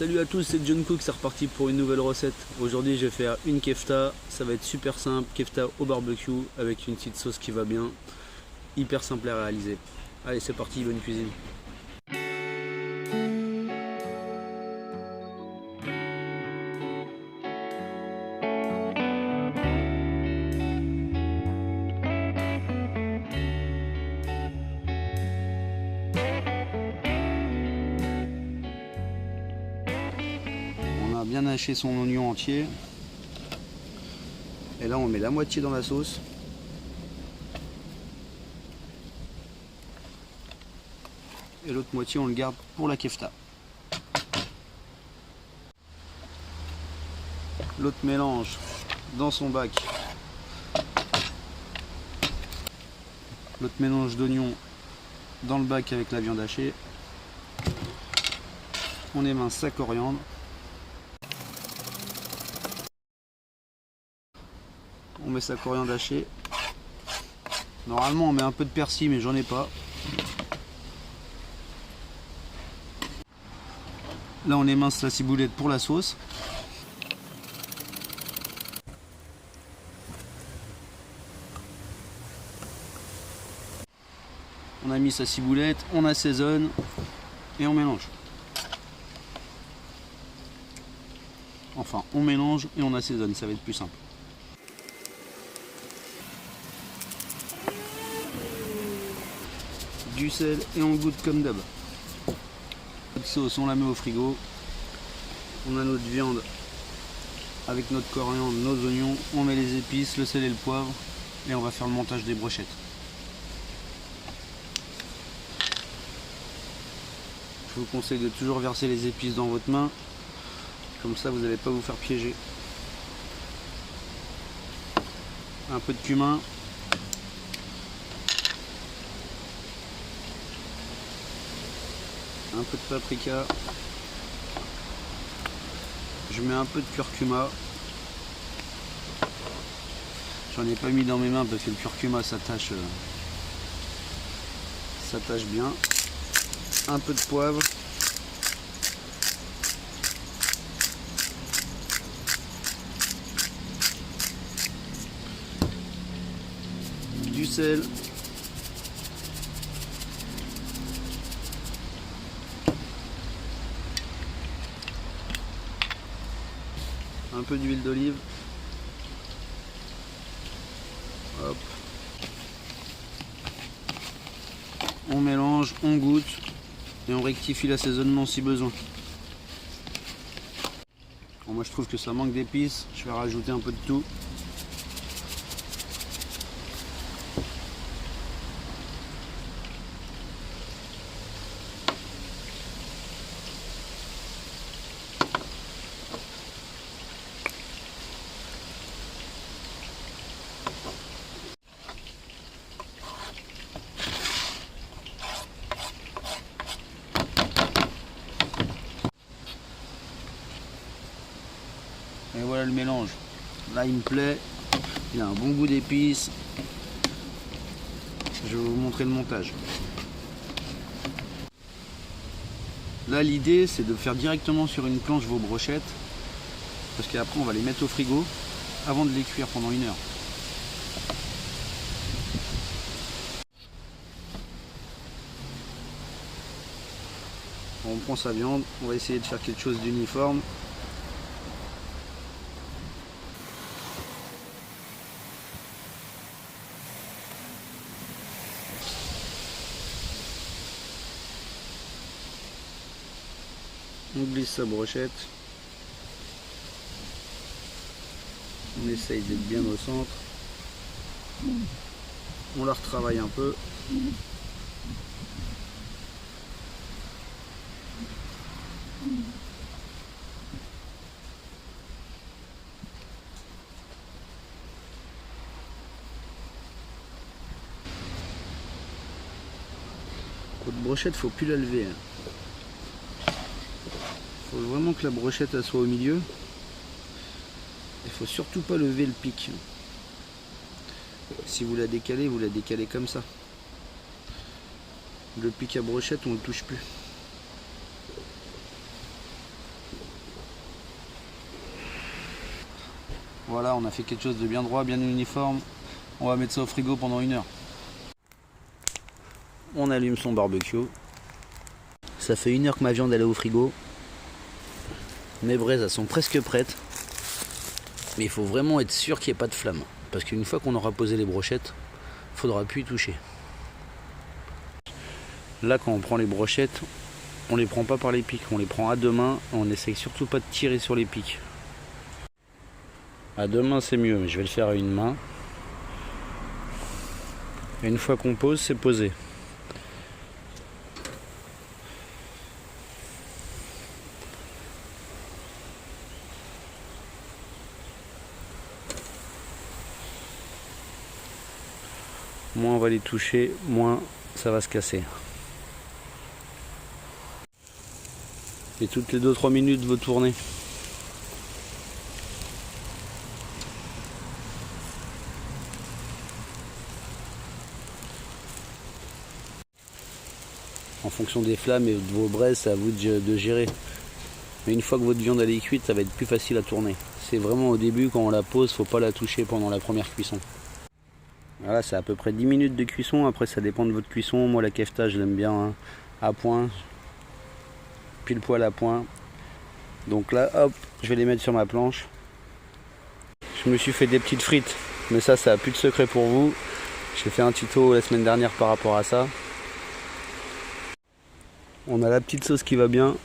Salut à tous, c'est John Cook, c'est reparti pour une nouvelle recette. Aujourd'hui je vais faire une kefta, ça va être super simple, kefta au barbecue avec une petite sauce qui va bien, hyper simple à réaliser. Allez c'est parti, bonne cuisine. On a bien haché son oignon entier. Et là on met la moitié dans la sauce. Et l'autre moitié on le garde pour la kefta. L'autre mélange dans son bac. L'autre mélange d'oignons dans le bac avec la viande hachée. On émince sa coriandre. On met sa coriandre hachée. Normalement on met un peu de persil mais j'en ai pas. Là on émince la ciboulette pour la sauce. On a mis sa ciboulette, on assaisonne et on mélange. Enfin on mélange et on assaisonne, ça va être plus simple. Du sel et on goûte comme d'hab. Notre sauce on la met au frigo. On a notre viande avec notre coriandre, nos oignons, on met les épices, le sel et le poivre et on va faire le montage des brochettes. Je vous conseille de toujours verser les épices dans votre main, comme ça vous n'allez pas vous faire piéger. Un peu de cumin. Un peu de paprika. Je mets un peu de curcuma. J'en ai pas mis dans mes mains parce que le curcuma s'attache bien. Un peu de poivre. Du sel. Un peu d'huile d'olive. Hop. On mélange, on goûte et on rectifie l'assaisonnement si besoin. Bon, moi je trouve que ça manque d'épices, je vais rajouter un peu de tout. Et voilà le mélange. Là il me plaît, il a un bon goût d'épices. Je vais vous montrer le montage. Là l'idée c'est de faire directement sur une planche vos brochettes, parce qu'après on va les mettre au frigo avant de les cuire pendant 1 heure. On prend sa viande, on va essayer de faire quelque chose d'uniforme. On glisse sa brochette. On essaye d'être bien au centre. On la retravaille un peu. Votre brochette, faut plus la lever. Faut vraiment que la brochette elle soit au milieu. Il faut surtout pas lever le pic. Si vous la décalez comme ça. Le pic à brochette, on le touche plus. Voilà, on a fait quelque chose de bien droit, bien uniforme. On va mettre ça au frigo pendant 1 heure. On allume son barbecue. Ça fait 1 heure que ma viande elle est au frigo. Mes braises elles sont presque prêtes. Mais il faut vraiment être sûr qu'il n'y ait pas de flamme. Parce qu'une fois qu'on aura posé les brochettes, il ne faudra plus y toucher. Là quand on prend les brochettes, on les prend pas par les pics, on les prend à deux mains. On essaye surtout pas de tirer sur les pics. À deux mains c'est mieux, mais je vais le faire à une main. Et une fois qu'on pose, c'est posé. Moins on va les toucher, moins ça va se casser. Et toutes les 2-3 minutes vous tournez. En fonction des flammes et de vos braises, c'est à vous de gérer. Mais une fois que votre viande elle est cuite, ça va être plus facile à tourner. C'est vraiment au début, quand on la pose, faut pas la toucher pendant la première cuisson. Voilà, c'est à peu près 10 minutes de cuisson. Après, ça dépend de votre cuisson. Moi, la kefta, je l'aime bien hein, à point. Pile poil à point. Donc là, hop, je vais les mettre sur ma planche. Je me suis fait des petites frites. Mais ça a plus de secret pour vous. J'ai fait un tuto la semaine dernière par rapport à ça. On a la petite sauce qui va bien.